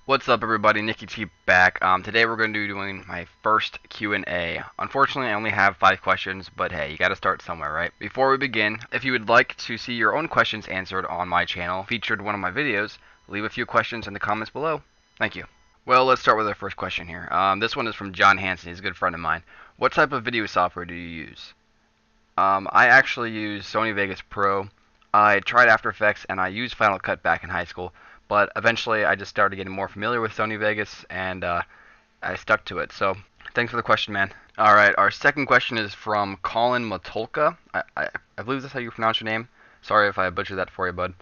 What's up, everybody? Nicky back. Today we're going to be doing my first Q&A. Unfortunately, I only have 5 questions, but hey, you got to start somewhere, right? Before we begin, if you would like to see your own questions answered on my channel, featured in one of my videos, leave a few questions in the comments below. Thank you. Well, let's start with our first question here. This one is from John Hansen. He's a good friend of mine. What type of video software do you use? I actually use Sony Vegas Pro. I tried After Effects and I used Final Cut back in high school, but eventually I just started getting more familiar with Sony Vegas and I stuck to it. So thanks for the question, man. All right, our second question is from Colin Matulka. I believe that's how you pronounce your name. Sorry if I butchered that for you, bud.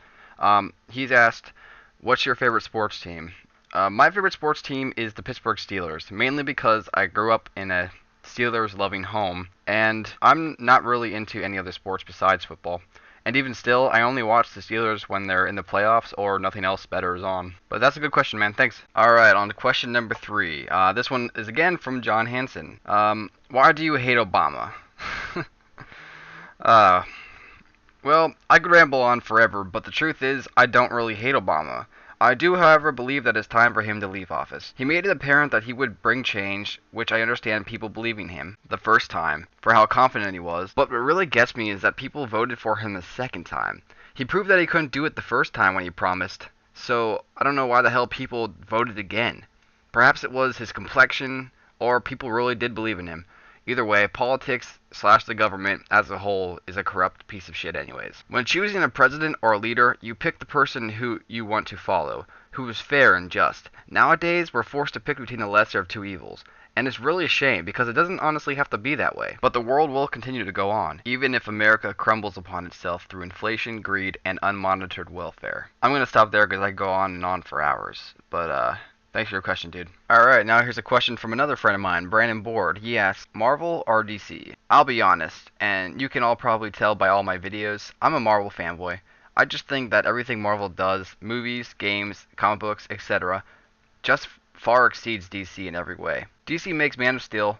He's asked, what's your favorite sports team? My favorite sports team is the Pittsburgh Steelers, mainly because I grew up in a Steelers loving home, and I'm not really into any other sports besides football. And even still, I only watch the Steelers when they're in the playoffs or nothing else better is on. But that's a good question, man. Thanks. Alright, on to question number 3. This one is again from John Hansen. Why do you hate Obama? uh, well, I could ramble on forever, but the truth is, I don't really hate Obama. I do, however, believe that it's time for him to leave office. He made it apparent that he would bring change, which I understand people believing him the first time, for how confident he was, but what really gets me is that people voted for him the second time. He proved that he couldn't do it the first time when he promised, so I don't know why the hell people voted again. Perhaps it was his complexion, or people really did believe in him. Either way, politics / the government as a whole is a corrupt piece of shit anyways. When choosing a president or a leader, you pick the person who you want to follow, who is fair and just. Nowadays, we're forced to pick between the lesser of two evils. And it's really a shame, because it doesn't honestly have to be that way. But the world will continue to go on, even if America crumbles upon itself through inflation, greed, and unmonitored welfare. I'm gonna stop there because I go on and on for hours. But, thanks for your question, dude. Alright, now here's a question from another friend of mine, Brandon Board. He asks, Marvel or DC? I'll be honest, and you can all probably tell by all my videos, I'm a Marvel fanboy. I just think that everything Marvel does, movies, games, comic books, etc., just far exceeds DC in every way. DC makes Man of Steel,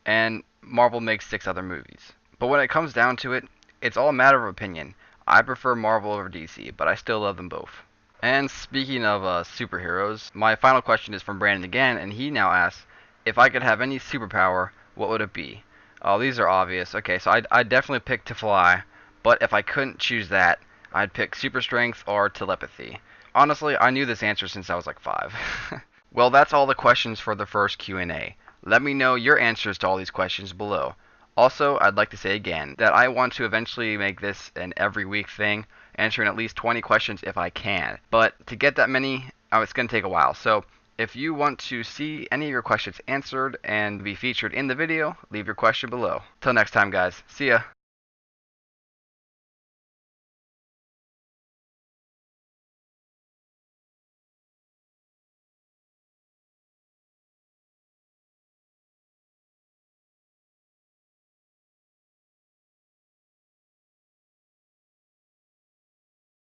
and Marvel makes 6 other movies. But when it comes down to it, it's all a matter of opinion. I prefer Marvel over DC, but I still love them both. And speaking of superheroes, my final question is from Brandon again, and he now asks, if I could have any superpower, what would it be? Oh, these are obvious. Okay, so I'd definitely pick to fly, but if I couldn't choose that, I'd pick super strength or telepathy. Honestly, I knew this answer since I was like 5. Well, that's all the questions for the first Q&A. Let me know your answers to all these questions below. Also, I'd like to say again that I want to eventually make this an every week thing, answering at least 20 questions if I can. But to get that many, it's going to take a while. So if you want to see any of your questions answered and be featured in the video, leave your question below. Till next time, guys. See ya.